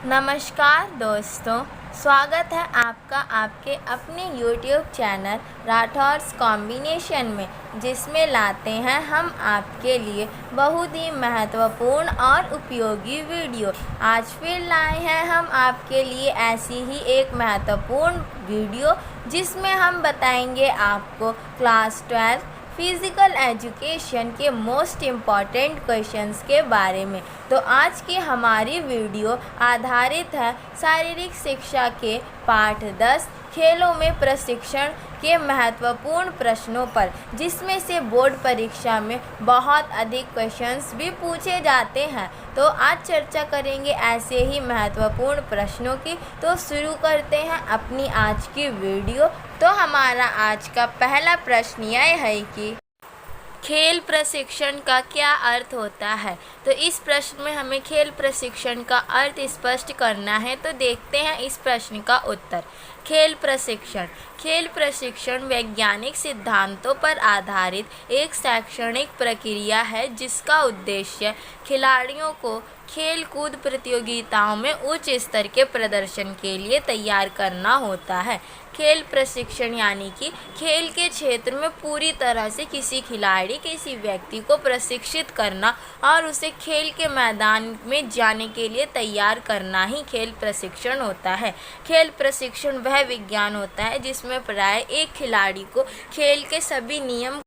नमस्कार दोस्तों, स्वागत है आपका आपके अपने YouTube चैनल राठौर्स कॉम्बिनेशन में, जिसमें लाते हैं हम आपके लिए बहुत ही महत्वपूर्ण और उपयोगी वीडियो। आज फिर लाए हैं हम आपके लिए ऐसी ही एक महत्वपूर्ण वीडियो, जिसमें हम बताएंगे आपको क्लास 12 फिज़िकल एजुकेशन के मोस्ट इम्पॉर्टेंट क्वेश्चंस के बारे में। तो आज की हमारी वीडियो आधारित है शारीरिक शिक्षा के पाठ 10 खेलों में प्रशिक्षण के महत्वपूर्ण प्रश्नों पर, जिसमें से बोर्ड परीक्षा में बहुत अधिक क्वेश्चंस भी पूछे जाते हैं। तो आज चर्चा करेंगे ऐसे ही महत्वपूर्ण प्रश्नों की। तो शुरू करते हैं अपनी आज की वीडियो। तो हमारा आज का पहला प्रश्न यह है कि खेल प्रशिक्षण का क्या अर्थ होता है। तो इस प्रश्न में हमें खेल प्रशिक्षण का अर्थ स्पष्ट करना है। तो देखते हैं इस प्रश्न का उत्तर। खेल प्रशिक्षण वैज्ञानिक सिद्धांतों पर आधारित एक शैक्षणिक प्रक्रिया है, जिसका उद्देश्य खिलाड़ियों को खेल कूद प्रतियोगिताओं में उच्च स्तर के प्रदर्शन के लिए तैयार करना होता है। खेल प्रशिक्षण यानी कि खेल के क्षेत्र में पूरी तरह से किसी खिलाड़ी, किसी व्यक्ति को प्रशिक्षित करना और उसे खेल के मैदान में जाने के लिए तैयार करना ही खेल प्रशिक्षण होता है। खेल प्रशिक्षण वह विज्ञान होता है जिसमें प्राय एक खिलाड़ी को खेल के सभी नियम,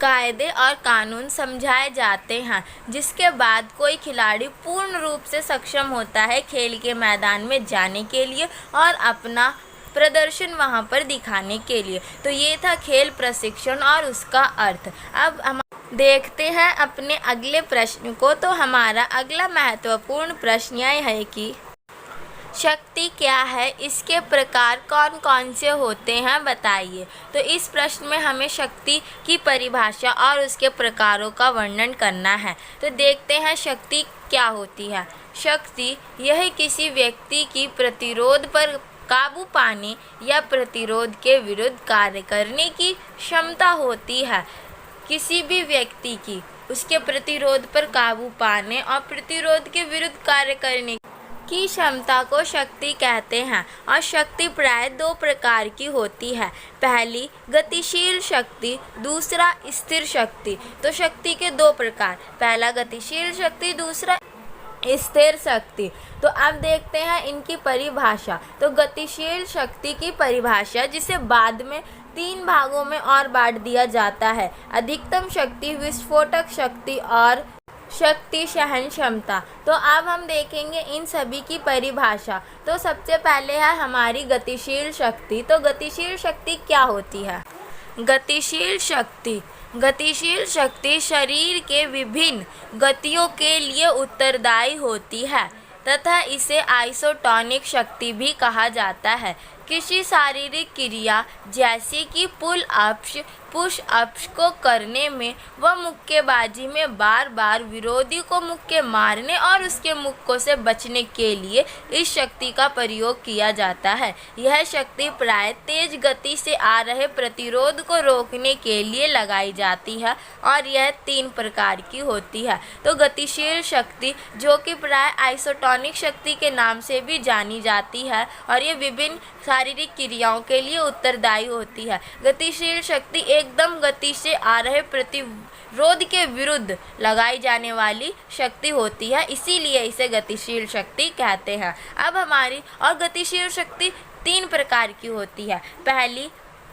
कायदे और कानून समझाए जाते हैं, जिसके बाद कोई खिलाड़ी पूर्ण रूप से सक्षम होता है खेल के मैदान में जाने के लिए और अपना प्रदर्शन वहां पर दिखाने के लिए। तो ये था खेल प्रशिक्षण और उसका अर्थ। अब हम देखते हैं अपने अगले प्रश्न को। तो हमारा अगला महत्वपूर्ण प्रश्न यह है कि शक्ति क्या है, इसके प्रकार कौन कौन से होते हैं, बताइए। तो इस प्रश्न में हमें शक्ति की परिभाषा और उसके प्रकारों का वर्णन करना है। तो देखते हैं शक्ति क्या होती है। शक्ति यह किसी व्यक्ति की प्रतिरोध पर काबू पाने या प्रतिरोध के विरुद्ध कार्य करने की क्षमता होती है। किसी भी व्यक्ति की उसके प्रतिरोध पर काबू पाने और प्रतिरोध के विरुद्ध कार्य करने की क्षमता को शक्ति कहते हैं। और शक्ति प्राय दो प्रकार की होती है। पहली गतिशील शक्ति, दूसरा स्थिर शक्ति। तो शक्ति के दो प्रकार, पहला गतिशील शक्ति, दूसरा स्थिर शक्ति। तो अब देखते हैं इनकी परिभाषा। तो गतिशील शक्ति की परिभाषा, जिसे बाद में 3 भागों में और बांट दिया जाता है: अधिकतम शक्ति, विस्फोटक शक्ति और शक्ति सहन क्षमता। तो अब हम देखेंगे इन सभी की परिभाषा। तो सबसे पहले है हमारी गतिशील शक्ति। तो गतिशील शक्ति क्या होती है? गतिशील शक्ति शरीर के विभिन्न गतियों के लिए उत्तरदायी होती है तथा इसे आइसोटोनिक शक्ति भी कहा जाता है। किसी शारीरिक क्रिया जैसे कि पुल अप्स, पुश अप्स को करने में व मुक्केबाजी में बार बार विरोधी को मुक्के मारने और उसके मुक्कों से बचने के लिए इस शक्ति का प्रयोग किया जाता है। यह शक्ति प्राय तेज गति से आ रहे प्रतिरोध को रोकने के लिए लगाई जाती है और यह 3 प्रकार की होती है। तो गतिशील शक्ति, जो कि प्राय आइसोटोनिक शक्ति के नाम से भी जानी जाती है, और ये विभिन्न शारीरिक क्रियाओं के लिए उत्तरदायी होती है। गतिशील शक्ति एकदम गति से आ रहे प्रतिरोध के विरुद्ध लगाई जाने वाली शक्ति होती है, इसीलिए इसे गतिशील शक्ति कहते हैं। अब हमारी और गतिशील शक्ति 3 प्रकार की होती है। पहली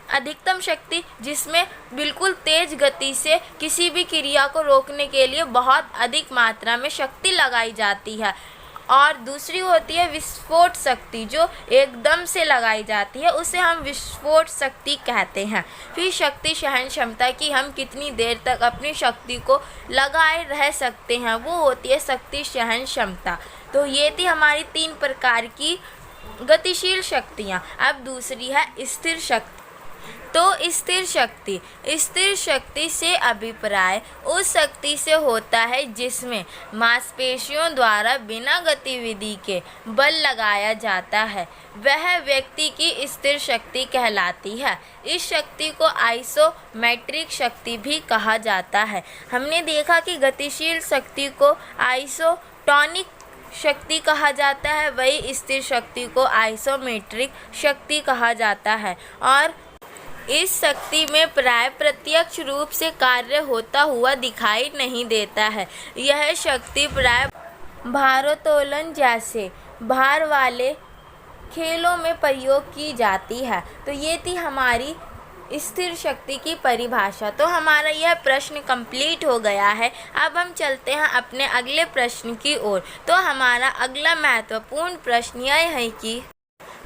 अधिकतम शक्ति, जिसमें बिल्कुल तेज गति से किसी भी क्रिया को रोकने के लिए बहुत अधिक मात्रा में शक्ति लगाई जाती है। और दूसरी होती है विस्फोट शक्ति, जो एकदम से लगाई जाती है, उसे हम विस्फोट शक्ति कहते हैं। फिर शक्ति सहन क्षमता की, हम कितनी देर तक अपनी शक्ति को लगाए रह सकते हैं, वो होती है शक्ति सहन क्षमता। तो ये थी हमारी 3 प्रकार की गतिशील शक्तियाँ। अब दूसरी है स्थिर शक्ति। तो स्थिर शक्ति से अभिप्राय उस शक्ति से होता है जिसमें मांसपेशियों द्वारा बिना गतिविधि के बल लगाया जाता है, वह व्यक्ति की स्थिर शक्ति कहलाती है। इस शक्ति को आइसोमेट्रिक शक्ति भी कहा जाता है। हमने देखा कि गतिशील शक्ति को आइसोटोनिक शक्ति कहा जाता है, वही स्थिर शक्ति को आइसोमेट्रिक शक्ति कहा जाता है। और इस शक्ति में प्राय प्रत्यक्ष रूप से कार्य होता हुआ दिखाई नहीं देता है। यह शक्ति प्राय भारोत्तोलन जैसे भार वाले खेलों में प्रयोग की जाती है। तो ये थी हमारी स्थिर शक्ति की परिभाषा। तो हमारा यह प्रश्न कंप्लीट हो गया है। अब हम चलते हैं अपने अगले प्रश्न की ओर। तो हमारा अगला महत्वपूर्ण प्रश्न यह है कि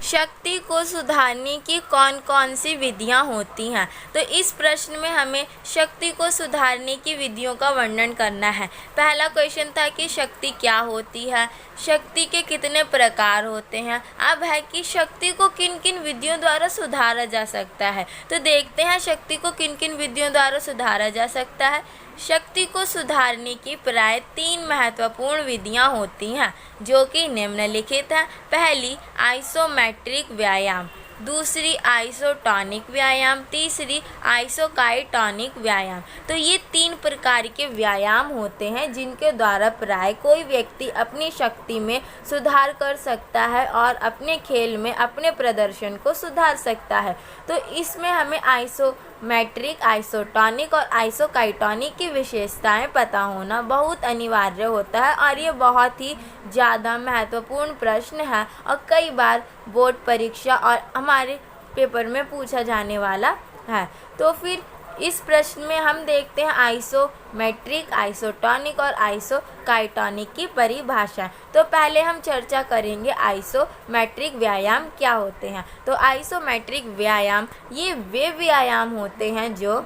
शक्ति को सुधारने की कौन कौन सी विधियां होती हैं। तो इस प्रश्न में हमें शक्ति को सुधारने की विधियों का वर्णन करना है। पहला क्वेश्चन था कि शक्ति क्या होती है, शक्ति के कितने प्रकार होते हैं। अब है कि शक्ति को किन किन विधियों द्वारा सुधारा जा सकता है। तो देखते हैं शक्ति को किन किन विधियों द्वारा सुधारा जा सकता है। शक्ति को सुधारने की प्राय 3 महत्वपूर्ण विधियां होती हैं, जो कि निम्नलिखित हैं। पहली आइसोमेट्रिक व्यायाम, दूसरी आइसोटोनिक व्यायाम, तीसरी आइसोकाइटोनिक व्यायाम। तो ये 3 प्रकार के व्यायाम होते हैं जिनके द्वारा प्राय कोई व्यक्ति अपनी शक्ति में सुधार कर सकता है और अपने खेल में अपने प्रदर्शन को सुधार सकता है। तो इसमें हमें आइसोमेट्रिक, आइसोटोनिक और आइसोकाइटोनिक की विशेषताएं पता होना बहुत अनिवार्य होता है और ये बहुत ही ज़्यादा महत्वपूर्ण प्रश्न है और कई बार बोर्ड परीक्षा और हमारे पेपर में पूछा जाने वाला है। तो फिर इस प्रश्न में हम देखते हैं आइसोमेट्रिक, आइसोटोनिक और आइसोकाइटोनिक की परिभाषा। तो पहले हम चर्चा करेंगे आइसोमेट्रिक व्यायाम क्या होते हैं। तो आइसोमेट्रिक व्यायाम ये वे व्यायाम होते हैं जो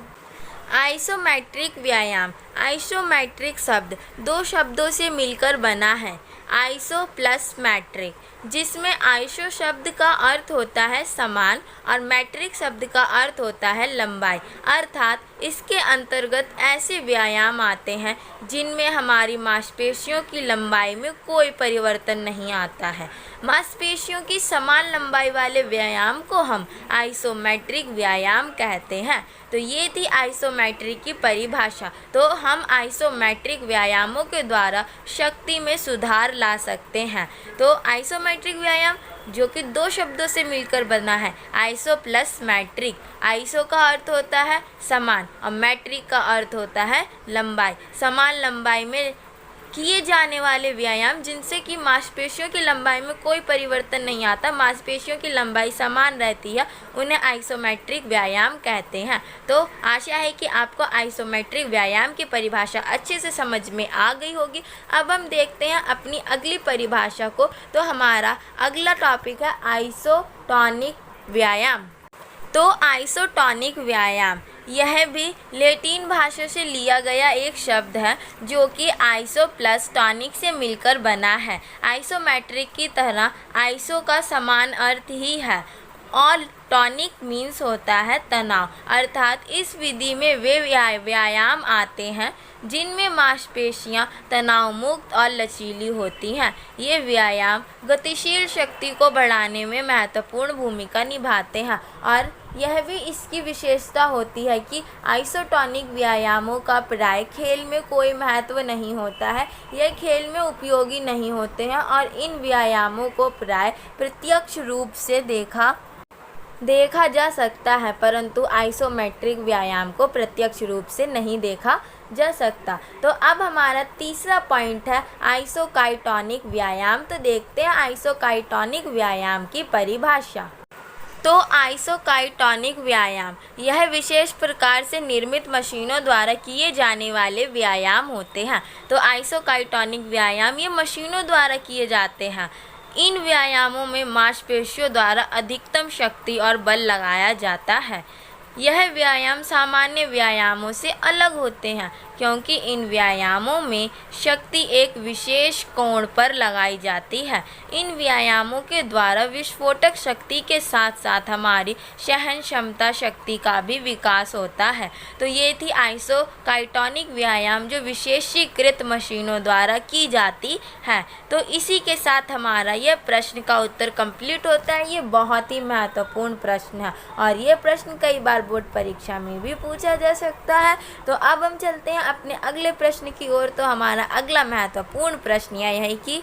आइसोमेट्रिक व्यायाम, आइसोमेट्रिक शब्द 2 शब्दों से मिलकर बना है, आइसो प्लस मैट्रिक, जिसमें आइसो शब्द का अर्थ होता है समान और मैट्रिक शब्द का अर्थ होता है लंबाई। अर्थात इसके अंतर्गत ऐसे व्यायाम आते हैं जिनमें हमारी मांसपेशियों की लंबाई में कोई परिवर्तन नहीं आता है। मांसपेशियों की समान लंबाई वाले व्यायाम को हम आइसोमेट्रिक व्यायाम कहते हैं। तो ये थी आइसोमेट्रिक की परिभाषा। तो हम आइसोमेट्रिक व्यायामों के द्वारा शक्ति में सुधार ला सकते हैं। तो आइसोमेट्रिक व्यायाम जो कि 2 शब्दों से मिलकर बना है, आइसो प्लस मैट्रिक। आइसो का अर्थ होता है समान और मैट्रिक का अर्थ होता है लंबाई। समान लंबाई में किए जाने वाले व्यायाम जिनसे कि मांसपेशियों की लंबाई में कोई परिवर्तन नहीं आता, मांसपेशियों की लंबाई समान रहती है, उन्हें आइसोमेट्रिक व्यायाम कहते हैं। तो आशा है कि आपको आइसोमेट्रिक व्यायाम की परिभाषा अच्छे से समझ में आ गई होगी। अब हम देखते हैं अपनी अगली परिभाषा को। तो हमारा अगला टॉपिक है आइसोटोनिक व्यायाम। तो आइसोटोनिक व्यायाम यह भी लैटिन भाषा से लिया गया एक शब्द है जो कि आइसो प्लस टॉनिक से मिलकर बना है। आइसोमेट्रिक की तरह आइसो का समान अर्थ ही है और टॉनिक मीन्स होता है तनाव। अर्थात इस विधि में वे व्यायाम आते हैं जिनमें मांसपेशियां तनाव मुक्त और लचीली होती हैं। ये व्यायाम गतिशील शक्ति को बढ़ाने में महत्वपूर्ण भूमिका निभाते हैं और यह भी इसकी विशेषता होती है कि आइसोटोनिक व्यायामों का प्राय खेल में कोई महत्व नहीं होता है, यह खेल में उपयोगी नहीं होते हैं और इन व्यायामों को प्राय प्रत्यक्ष रूप से देखा जा सकता है, परंतु आइसोमेट्रिक व्यायाम को प्रत्यक्ष रूप से नहीं देखा जा सकता। तो अब हमारा तीसरा पॉइंट है आइसोकाइटोनिक व्यायाम। तो देखते हैं आइसोकाइटोनिक व्यायाम की परिभाषा। तो आइसोकाइटोनिक व्यायाम यह विशेष प्रकार से निर्मित मशीनों द्वारा किए जाने वाले व्यायाम होते हैं। तो आइसोकाइटोनिक व्यायाम ये मशीनों द्वारा किए जाते हैं। इन व्यायामों में मांसपेशियों द्वारा अधिकतम शक्ति और बल लगाया जाता है। यह व्यायाम सामान्य व्यायामों से अलग होते हैं क्योंकि इन व्यायामों में शक्ति एक विशेष कोण पर लगाई जाती है। इन व्यायामों के द्वारा विस्फोटक शक्ति के साथ साथ हमारी सहन क्षमता शक्ति का भी विकास होता है। तो ये थी आइसोकाइटोनिक व्यायाम जो विशेषीकृत मशीनों द्वारा की जाती है। तो इसी के साथ हमारा यह प्रश्न का उत्तर कंप्लीट होता है। ये बहुत ही महत्वपूर्ण प्रश्न है और ये प्रश्न कई बार बोर्ड परीक्षा में भी पूछा जा सकता है। तो अब हम चलते हैं अपने अगले प्रश्न की ओर। तो हमारा अगला महत्वपूर्ण प्रश्न यह है कि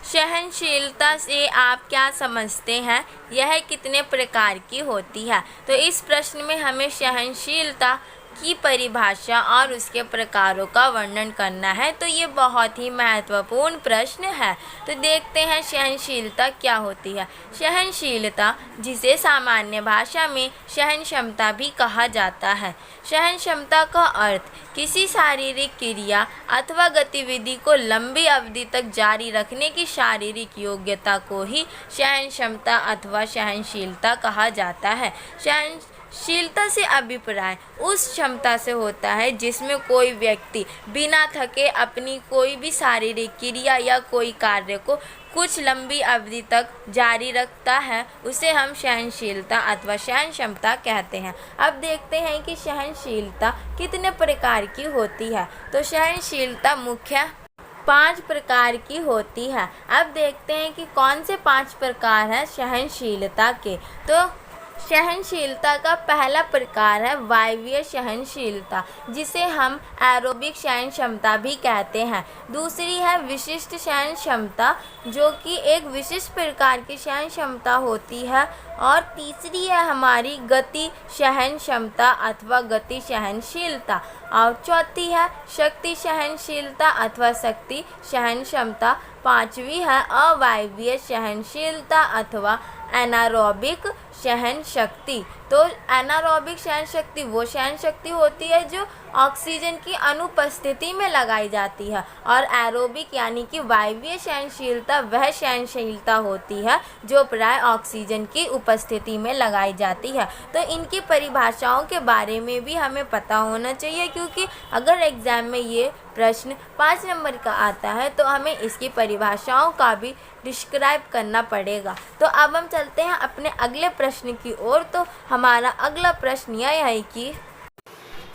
सहनशीलता से आप क्या समझते हैं? यह कितने प्रकार की होती है? तो इस प्रश्न में हमें सहनशीलता की परिभाषा और उसके प्रकारों का वर्णन करना है। तो ये बहुत ही महत्वपूर्ण प्रश्न है। तो देखते हैं सहनशीलता क्या होती है। सहनशीलता, जिसे सामान्य भाषा में सहन क्षमता भी कहा जाता है। सहन क्षमता का अर्थ किसी शारीरिक क्रिया अथवा गतिविधि को लंबी अवधि तक जारी रखने की शारीरिक योग्यता को ही सहन क्षमता अथवा सहनशीलता कहा जाता है। सहनशीलता से अभिप्राय उस क्षमता से होता है जिसमें कोई व्यक्ति बिना थके अपनी कोई भी शारीरिक क्रिया या कोई कार्य को कुछ लंबी अवधि तक जारी रखता है, उसे हम सहनशीलता अथवा सहन क्षमता कहते हैं। अब देखते हैं कि सहनशीलता कितने प्रकार की होती है। तो सहनशीलता मुख्य 5 प्रकार की होती है। अब देखते हैं कि कौन से 5 प्रकार हैं सहनशीलता के। तो सहनशीलता का पहला प्रकार है वायवीय सहनशीलता, जिसे हम एरोबिक सहन क्षमता भी कहते हैं। दूसरी है विशिष्ट सहन क्षमता, जो कि एक विशिष्ट प्रकार की सहन क्षमता होती है। और तीसरी है हमारी गति सहन क्षमता अथवा गति सहनशीलता। और चौथी है शक्ति सहनशीलता अथवा शक्ति सहन क्षमता। पांचवी है अवायवीय सहनशीलता अथवा एनारोबिक सहन शक्ति। तो एनारोबिक सहन शक्ति वो सहन शक्ति होती है जो ऑक्सीजन की अनुपस्थिति में लगाई जाती है, और एरोबिक यानी कि वायवीय सहनशीलता वह सहनशीलता होती है जो प्राय ऑक्सीजन की उपस्थिति में लगाई जाती है। तो इनकी परिभाषाओं के बारे में भी हमें पता होना चाहिए, क्योंकि अगर एग्ज़ाम में ये प्रश्न 5 नंबर का आता है तो हमें इसकी परिभाषाओं का भी डिस्क्राइब करना पड़ेगा। तो अब हम चलते हैं अपने अगले प्रश्न की ओर। तो हमारा अगला प्रश्न यह है कि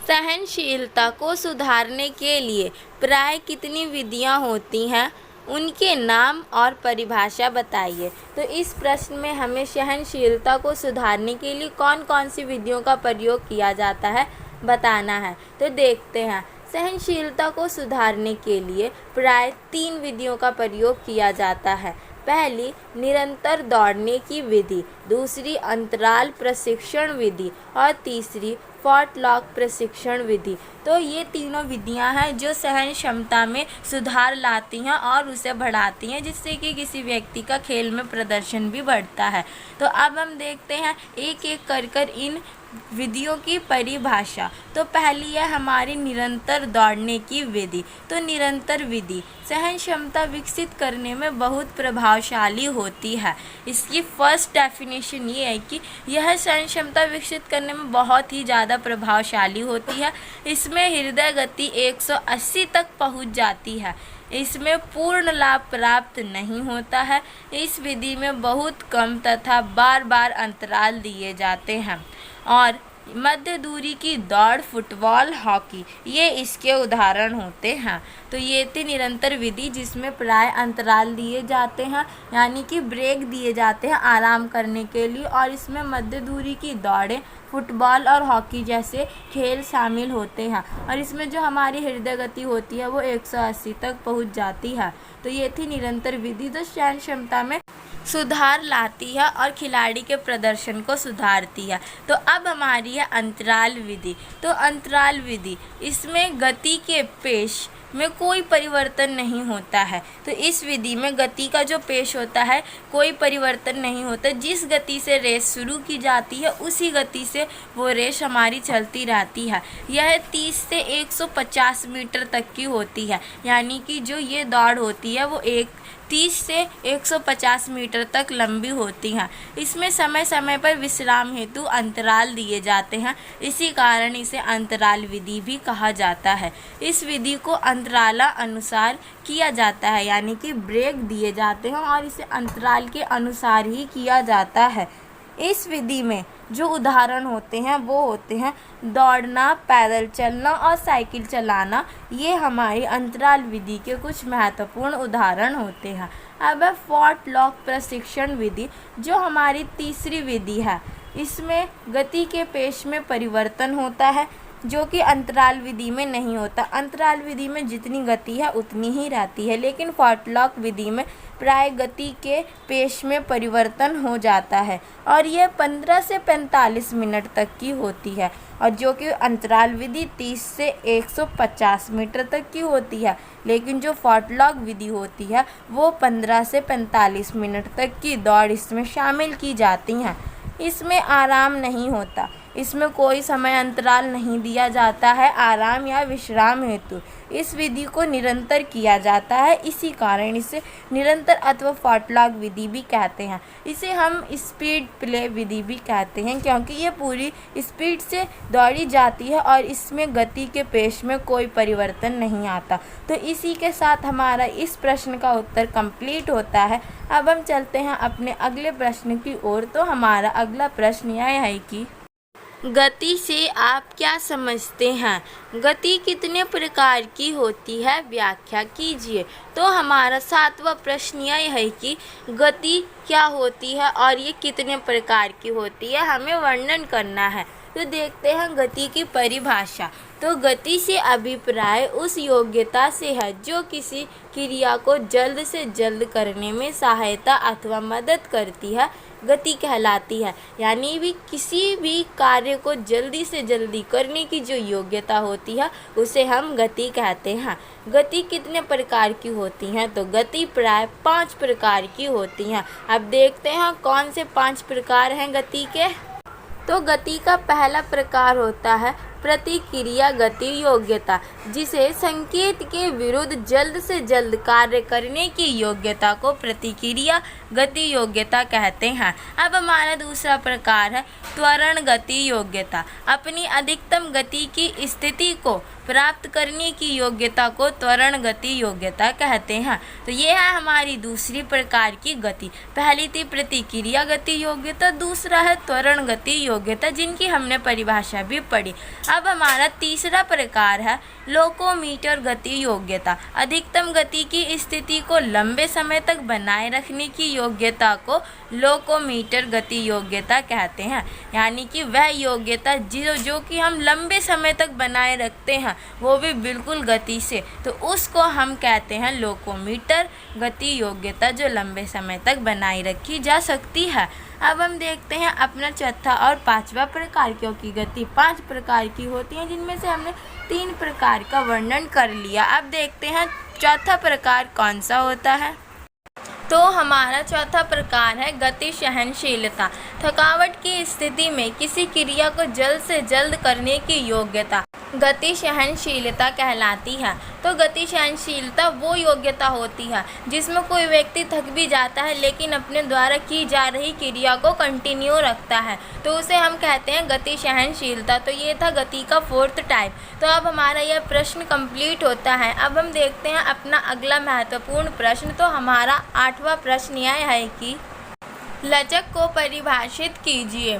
सहनशीलता को सुधारने के लिए प्राय कितनी विधियां होती हैं, उनके नाम और परिभाषा बताइए। तो इस प्रश्न में हमें सहनशीलता को सुधारने के लिए कौन कौन सी विधियों का प्रयोग किया जाता है बताना है। तो देखते हैं। सहनशीलता को सुधारने के लिए प्राय 3 विधियों का प्रयोग किया जाता है। पहली निरंतर दौड़ने की विधि, दूसरी अंतराल प्रशिक्षण विधि और तीसरी फॉटलॉक प्रशिक्षण विधि। तो ये तीनों विधियां हैं जो सहन क्षमता में सुधार लाती हैं और उसे बढ़ाती हैं, जिससे कि किसी व्यक्ति का खेल में प्रदर्शन भी बढ़ता है। तो अब हम देखते हैं एक एक कर इन विधियों की परिभाषा। तो पहली है हमारी निरंतर दौड़ने की विधि। तो निरंतर विधि सहन क्षमता विकसित करने में बहुत प्रभावशाली होती है। इसकी फर्स्ट डेफिनेशन ये है कि यह सहन क्षमता विकसित करने में बहुत ही ज़्यादा प्रभावशाली होती है। इसमें हृदय गति 180 तक पहुंच जाती है। इसमें पूर्ण लाभ प्राप्त नहीं होता है। इस विधि में बहुत कम तथा बार बार अंतराल दिए जाते हैं। और मध्य दूरी की दौड़, फुटबॉल, हॉकी ये इसके उदाहरण होते हैं। तो ये थी निरंतर विधि जिसमें प्राय अंतराल दिए जाते हैं, यानी कि ब्रेक दिए जाते हैं आराम करने के लिए। और इसमें मध्य दूरी की दौड़ें, फुटबॉल और हॉकी जैसे खेल शामिल होते हैं। और इसमें जो हमारी हृदय गति होती है वो 180 तक पहुंच जाती है। तो ये थी निरंतर विधि जो सहन क्षमता में सुधार लाती है और खिलाड़ी के प्रदर्शन को सुधारती है। तो अब हमारी है अंतराल विधि। तो अंतराल विधि इसमें गति के पेश में कोई परिवर्तन नहीं होता है। तो इस विधि में गति का जो पेश होता है कोई परिवर्तन नहीं होता। जिस गति से रेस शुरू की जाती है उसी गति से वो रेस हमारी चलती रहती है। यह 30 से 150 मीटर तक की होती है, यानी कि जो ये दौड़ होती है वो 30 से 150 मीटर तक लंबी होती हैं। इसमें समय समय पर विश्राम हेतु अंतराल दिए जाते हैं, इसी कारण इसे अंतराल विधि भी कहा जाता है। इस विधि को अंतराला अनुसार किया जाता है, यानी कि ब्रेक दिए जाते हैं और इसे अंतराल के अनुसार ही किया जाता है। इस विधि में जो उदाहरण होते हैं वो होते हैं दौड़ना, पैदल चलना और साइकिल चलाना। ये हमारी अंतराल विधि के कुछ महत्वपूर्ण उदाहरण होते हैं। अब है फॉटलॉक प्रशिक्षण विधि, जो हमारी तीसरी विधि है। इसमें गति के पेश में परिवर्तन होता है। जो कि अंतराल विधि में नहीं होता। अंतराल विधि में जितनी गति है उतनी ही रहती है, लेकिन फॉटलॉक विधि में प्राय गति के पेश में परिवर्तन हो जाता है और यह 15 से 45 मिनट तक की होती है, और जो कि अंतराल विधि 30 से 150 मीटर तक की होती है, लेकिन जो फॉटलॉक विधि होती है वो 15 से 45 मिनट तक की दौड़ इसमें शामिल की जाती हैं। इसमें आराम नहीं होता, इसमें कोई समय अंतराल नहीं दिया जाता है आराम या विश्राम हेतु। इस विधि को निरंतर किया जाता है, इसी कारण इसे निरंतर अथवा फॉटलॉक विधि भी कहते हैं। इसे हम स्पीड प्ले विधि भी कहते हैं, क्योंकि ये पूरी स्पीड से दौड़ी जाती है और इसमें गति के पेश में कोई परिवर्तन नहीं आता। तो इसी के साथ हमारा इस प्रश्न का उत्तर कंप्लीट होता है। अब हम चलते हैं अपने अगले प्रश्न की ओर। तो हमारा अगला प्रश्न यह है कि गति से आप क्या समझते हैं? गति कितने प्रकार की होती है, व्याख्या कीजिए। तो हमारा 7वां प्रश्न यह है कि गति क्या होती है और ये कितने प्रकार की होती है, हमें वर्णन करना है। तो देखते हैं गति की परिभाषा। तो गति से अभिप्राय उस योग्यता से है जो किसी क्रिया को जल्द से जल्द करने में सहायता अथवा मदद करती है, गति कहलाती है। यानी भी किसी भी कार्य को जल्दी से जल्दी करने की जो योग्यता होती है उसे हम गति कहते हैं। गति कितने प्रकार की होती हैं? तो गति प्राय 5 प्रकार की होती हैं। अब देखते हैं कौन से 5 प्रकार हैं गति के। तो गति का पहला प्रकार होता है प्रतिक्रिया गति योग्यता, जिसे संकेत के विरुद्ध जल्द से जल्द कार्य करने की योग्यता को प्रतिक्रिया गति योग्यता कहते हैं। अब हमारा दूसरा प्रकार है त्वरण गति योग्यता। अपनी अधिकतम गति की स्थिति को प्राप्त करने की योग्यता को त्वरण गति योग्यता कहते हैं। तो ये है हमारी दूसरी प्रकार की गति। पहली थी प्रतिक्रिया गति योग्यता, दूसरा है त्वरण गति योग्यता, जिनकी हमने परिभाषा भी पढ़ी। अब हमारा तीसरा प्रकार है लोकोमीटर गति योग्यता। अधिकतम गति की स्थिति को लंबे समय तक बनाए रखने की योग्यता को लोकोमीटर गति योग्यता कहते हैं। यानी कि वह योग्यता जो कि हम लंबे समय तक बनाए रखते हैं, वो भी बिल्कुल गति से, तो उसको हम कहते हैं लोकोमीटर गति योग्यता, जो लंबे समय तक बनाए रखी जा सकती है। अब हम देखते हैं अपना चौथा और 5वां प्रकार, क्योंकि गति 5 प्रकार की होती है, जिनमें से हमने 3 प्रकार का वर्णन कर लिया। अब देखते हैं चौथा प्रकार कौन सा होता है। तो हमारा चौथा प्रकार है गति सहनशीलता। थकावट की स्थिति में किसी क्रिया को जल्द से जल्द करने की योग्यता गति सहनशीलता कहलाती है। तो गति सहनशीलता वो योग्यता होती है जिसमें कोई व्यक्ति थक भी जाता है लेकिन अपने द्वारा की जा रही क्रिया को कंटिन्यू रखता है, तो उसे हम कहते हैं गति सहनशीलता। तो ये था गति का 4th टाइप। तो अब हमारा यह प्रश्न कंप्लीट होता है। अब हम देखते हैं अपना अगला महत्वपूर्ण प्रश्न। तो हमारा 8वां प्रश्न यह है कि लचक को परिभाषित कीजिए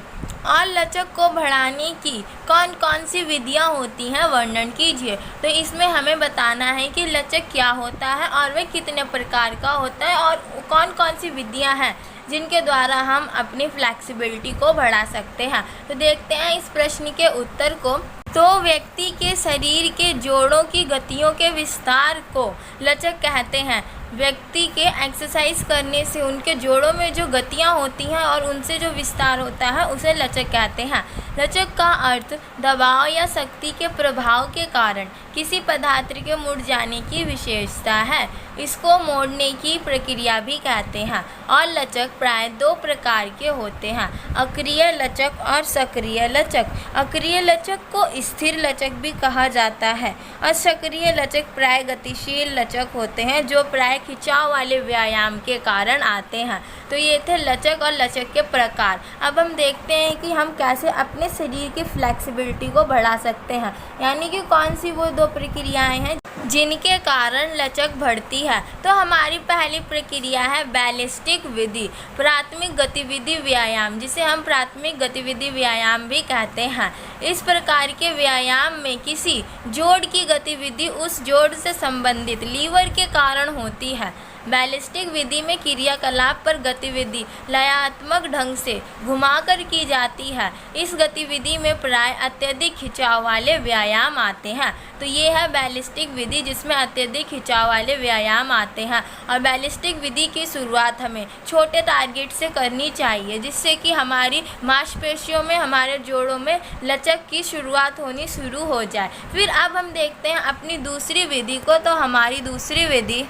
और लचक को बढ़ाने की कौन कौन सी विधियाँ होती हैं, वर्णन कीजिए। तो इसमें हमें बताना है कि लचक क्या होता है और वह कितने प्रकार का होता है और कौन कौन सी विधियाँ हैं जिनके द्वारा हम अपनी फ्लैक्सिबिलिटी को बढ़ा सकते हैं। तो देखते हैं इस प्रश्न के उत्तर को। तो व्यक्ति के शरीर के जोड़ों की गतियों के विस्तार को लचक कहते हैं। व्यक्ति के एक्सरसाइज करने से उनके जोड़ों में जो गतियाँ होती हैं और उनसे जो विस्तार होता है उसे लचक कहते हैं। लचक का अर्थ दबाव या शक्ति के प्रभाव के कारण किसी पदार्थ के मुड़ जाने की विशेषता है। इसको मोड़ने की प्रक्रिया भी कहते हैं। और लचक प्राय 2 प्रकार के होते हैं, अक्रिय लचक और सक्रिय लचक। अक्रिय लचक को स्थिर लचक भी कहा जाता है और सक्रिय लचक प्राय गतिशील लचक होते हैं, जो प्राय खिंचाव वाले व्यायाम के कारण आते हैं। तो ये थे लचक और लचक के प्रकार। अब हम देखते हैं कि हम कैसे अपने शरीर की फ्लैक्सिबिलिटी को बढ़ा सकते हैं, यानी कि कौन सी वो 2 प्रक्रियाएं हैं जिनके कारण लचक बढ़ती है। तो हमारी पहली प्रक्रिया है बैलिस्टिक विधि, प्राथमिक गतिविधि व्यायाम, जिसे हम प्राथमिक गतिविधि व्यायाम भी कहते हैं। इस प्रकार के व्यायाम में किसी जोड़ की गतिविधि उस जोड़ से संबंधित लीवर के कारण होती है। बैलिस्टिक विधि में क्रियाकलाप पर गतिविधि लयात्मक ढंग से घुमाकर की जाती है। इस गतिविधि में प्राय अत्यधिक खिंचाव वाले व्यायाम आते हैं। तो ये है बैलिस्टिक विधि जिसमें अत्यधिक खिंचाव वाले व्यायाम आते हैं। और बैलिस्टिक विधि की शुरुआत हमें छोटे टारगेट से करनी चाहिए, जिससे कि हमारी मांसपेशियों में, हमारे जोड़ों में लचक की शुरुआत होनी शुरू हो जाए। फिर अब हम देखते हैं अपनी दूसरी विधि को। तो हमारी दूसरी विधि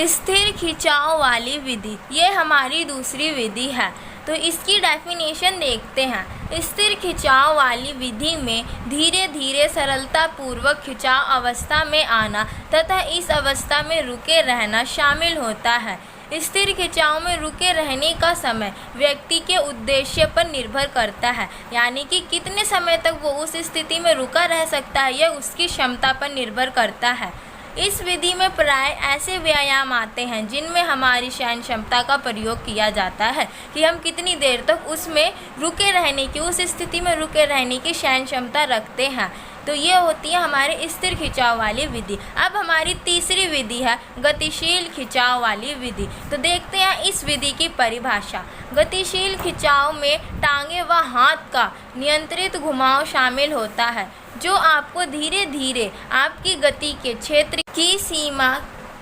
स्थिर खिंचाव वाली विधि, ये हमारी दूसरी विधि है। तो इसकी डेफिनेशन देखते हैं। स्थिर खिंचाव वाली विधि में धीरे धीरे सरलतापूर्वक खिंचाव अवस्था में आना तथा इस अवस्था में रुके रहना शामिल होता है। स्थिर खिंचाव में रुके रहने का समय व्यक्ति के उद्देश्य पर निर्भर करता है, यानी कि कितने समय तक वो उस स्थिति में रुका रह सकता है, यह उसकी क्षमता पर निर्भर करता है। इस विधि में प्राय ऐसे व्यायाम आते हैं जिनमें हमारी सहन क्षमता का प्रयोग किया जाता है कि हम कितनी देर तक उसमें रुके रहने की, उस स्थिति में रुके रहने की सहन क्षमता रखते हैं। तो ये होती है हमारे स्थिर खिंचाव वाली विधि। अब हमारी तीसरी विधि है गतिशील खिंचाव वाली विधि। तो देखते हैं इस विधि की परिभाषा। गतिशील खिंचाव में टांगे व हाथ का नियंत्रित घुमाव शामिल होता है, जो आपको धीरे धीरे आपकी गति के क्षेत्र की सीमा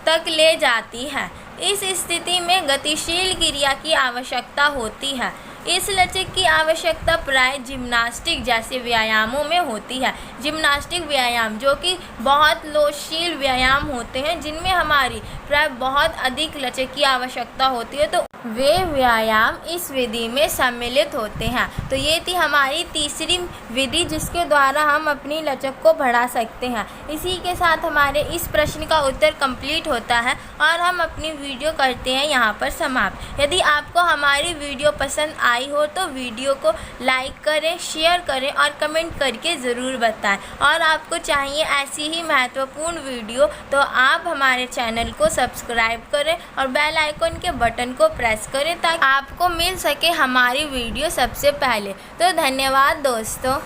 तक ले जाती है। इस स्थिति में गतिशील क्रिया की आवश्यकता होती है। इस लचक की आवश्यकता प्राय जिम्नास्टिक जैसे व्यायामों में होती है। जिम्नास्टिक व्यायाम जो कि बहुत लोचशील व्यायाम होते हैं, जिनमें हमारी प्राय बहुत अधिक लचक की आवश्यकता होती है, तो वे व्यायाम इस विधि में सम्मिलित होते हैं। तो ये थी हमारी तीसरी विधि जिसके द्वारा हम अपनी लचक को बढ़ा सकते हैं। इसी के साथ हमारे इस प्रश्न का उत्तर कंप्लीट होता है और हम अपनी वीडियो करते हैं यहाँ पर समाप्त। यदि आपको हमारी वीडियो पसंद आई हो तो वीडियो को लाइक करें, शेयर करें और कमेंट करके ज़रूर बताएं। और आपको चाहिए ऐसी ही महत्वपूर्ण वीडियो तो आप हमारे चैनल को सब्सक्राइब करें और बेल आइकन के बटन को प्रेस करें ताकि आपको मिल सके हमारी वीडियो सबसे पहले। तो धन्यवाद दोस्तों।